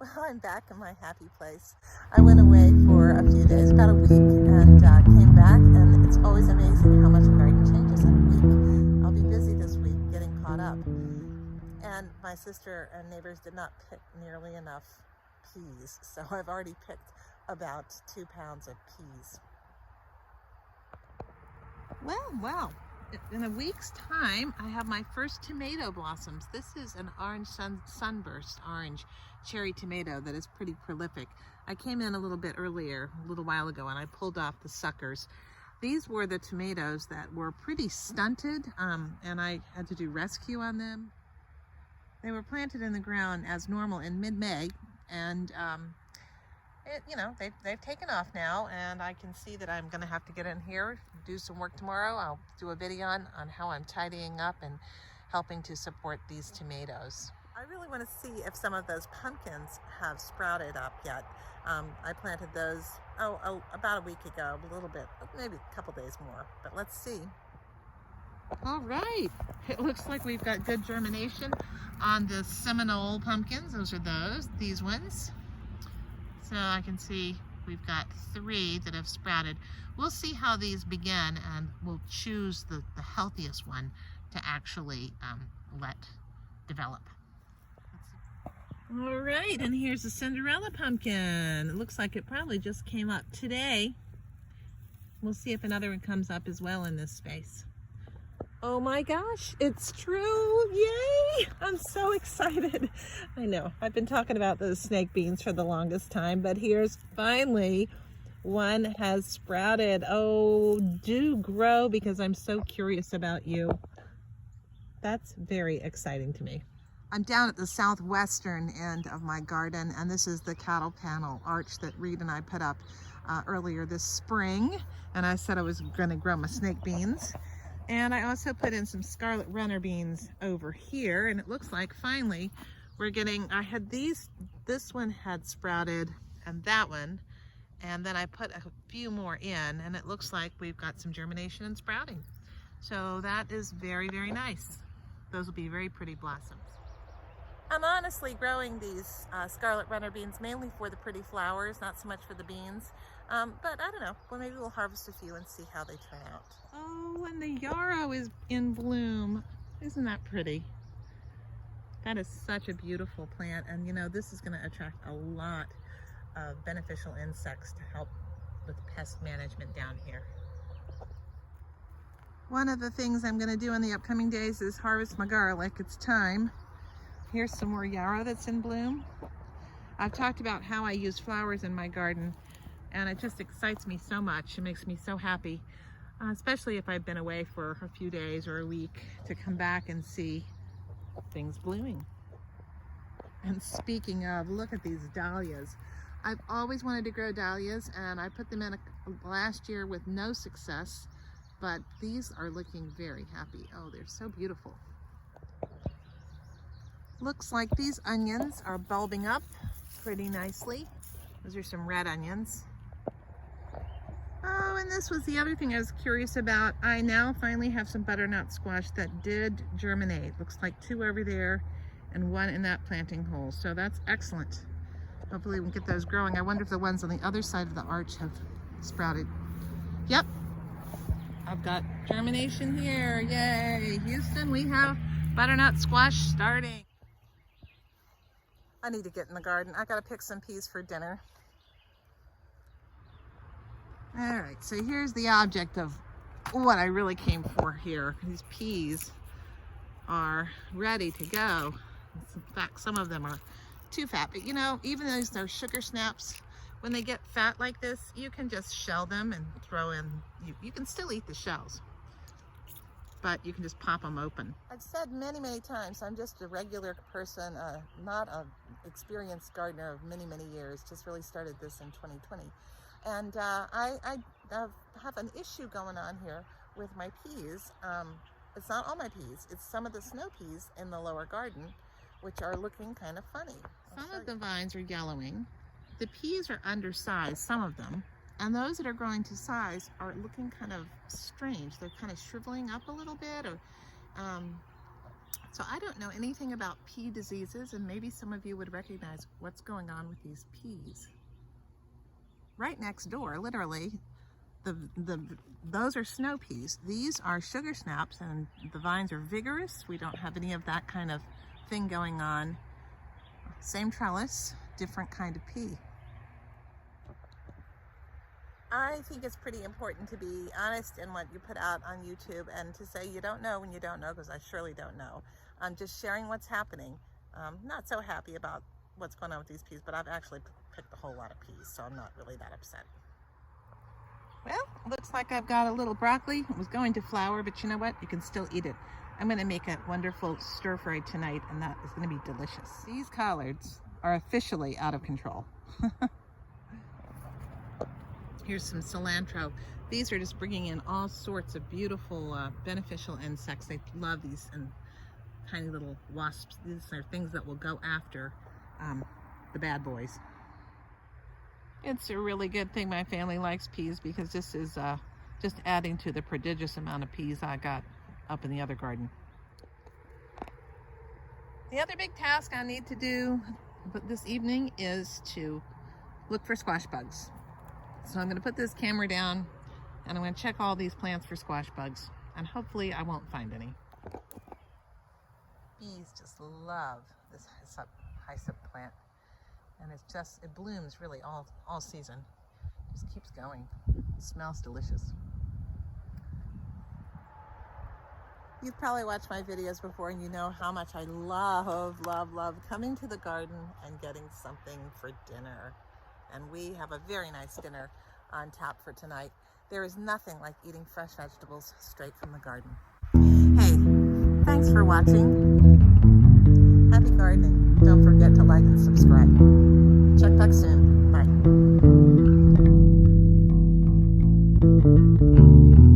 Well, I'm back in my happy place. I went away for a few days, about a week, and came back, and it's always amazing how much a garden changes in a week. I'll be busy this week getting caught up. And my sister and neighbors did not pick nearly enough peas, so I've already picked about 2 pounds of peas. Well, in a week's time, I have my first tomato blossoms. This is an orange sunburst orange cherry tomato that is pretty prolific. I came in a little bit earlier, a little while ago, and I pulled off the suckers. These were the tomatoes that were pretty stunted, and I had to do rescue on them. They were planted in the ground as normal in mid-May, and they've taken off now, and I can see that I'm going to have to get in here, do some work tomorrow. I'll do a video on how I'm tidying up and helping to support these tomatoes. I really want to see if some of those pumpkins have sprouted up yet. I planted those about a week ago, a little bit, maybe a couple days more, but let's see. All right, it looks like we've got good germination on the Seminole pumpkins. Those are these ones. So I can see we've got 3 that have sprouted. We'll see how these begin, and we'll choose the healthiest one to actually let develop. All right, and here's the Cinderella pumpkin. It looks like it probably just came up today. We'll see if another one comes up as well in this space. Oh my gosh, it's true. Yay! I'm so excited. I know, I've been talking about those snake beans for the longest time, but here's finally one has sprouted. Oh, do grow, because I'm so curious about you. That's very exciting to me. I'm down at the southwestern end of my garden, and this is the cattle panel arch that Reed and I put up earlier this spring, and I said I was going to grow my snake beans. And I also put in some scarlet runner beans over here, and it looks like finally we're getting, I had this one had sprouted and that one, and then I put a few more in, and it looks like we've got some germination and sprouting. So that is very, very nice. Those will be very pretty blossoms. I'm honestly growing these scarlet runner beans mainly for the pretty flowers, not so much for the beans. But I don't know, well, maybe we'll harvest a few and see how they turn out. Oh, and the yarrow is in bloom. Isn't that pretty? That is such a beautiful plant, and you know, this is going to attract a lot of beneficial insects to help with pest management down here. One of the things I'm going to do in the upcoming days is harvest my garlic. It's time. Here's some more yarrow that's in bloom. I've talked about how I use flowers in my garden, and it just excites me so much. It makes me so happy, especially if I've been away for a few days or a week, to come back and see things blooming. And speaking of, look at these dahlias. I've always wanted to grow dahlias, and I put them in last year with no success, but these are looking very happy. Oh, they're so beautiful. Looks like these onions are bulbing up pretty nicely. Those are some red onions. Oh, and this was the other thing I was curious about. I now finally have some butternut squash that did germinate. Looks like 2 over there and 1 in that planting hole. So that's excellent. Hopefully we can get those growing. I wonder if the ones on the other side of the arch have sprouted. Yep, I've got germination here. Yay! Houston, we have butternut squash starting. I need to get in the garden. I gotta pick some peas for dinner. All right, so here's the object of what I really came for here. These peas are ready to go. In fact, some of them are too fat, but you know, even though they're sugar snaps, when they get fat like this, you can just shell them and throw in, you can still eat the shells, but you can just pop them open. I've said many, many times, I'm just a regular person, not an experienced gardener of many, many years, just really started this in 2020. And I have an issue going on here with my peas. It's not all my peas, it's some of the snow peas in the lower garden, which are looking kind of funny. Some of the vines are yellowing. The peas are undersized, some of them, and those that are growing to size are looking kind of strange. They're kind of shriveling up a little bit, or So I don't know anything about pea diseases, and maybe some of you would recognize what's going on with these peas. Right next door, literally, those are snow peas. These are sugar snaps, and the vines are vigorous. We don't have any of that kind of thing going on. Same trellis, different kind of pea. I think it's pretty important to be honest in what you put out on YouTube and to say you don't know when you don't know, because I surely don't know. I'm just sharing what's happening. Not so happy about what's going on with these peas, but I've actually picked a whole lot of peas, so I'm not really that upset. Well, looks like I've got a little broccoli. It was going to flower, but you know what? You can still eat it. I'm going to make a wonderful stir fry tonight, and that is going to be delicious. These collards are officially out of control. Here's some cilantro. These are just bringing in all sorts of beautiful beneficial insects. They love these and tiny little wasps. These are things that will go after the bad boys. It's a really good thing my family likes peas, because this is just adding to the prodigious amount of peas I got up in the other garden. The other big task I need to do this evening is to look for squash bugs. So I'm going to put this camera down and I'm going to check all these plants for squash bugs, and hopefully I won't find any. Bees just love this hyssop plant, and it blooms really all season. It just keeps going. It smells delicious. You've probably watched my videos before, and you know how much I love coming to the garden and getting something for dinner. And we have a very nice dinner on tap for tonight. There is nothing like eating fresh vegetables straight from the garden. Hey, thanks for watching. Happy gardening. Don't forget to like and subscribe. Check back soon. Bye.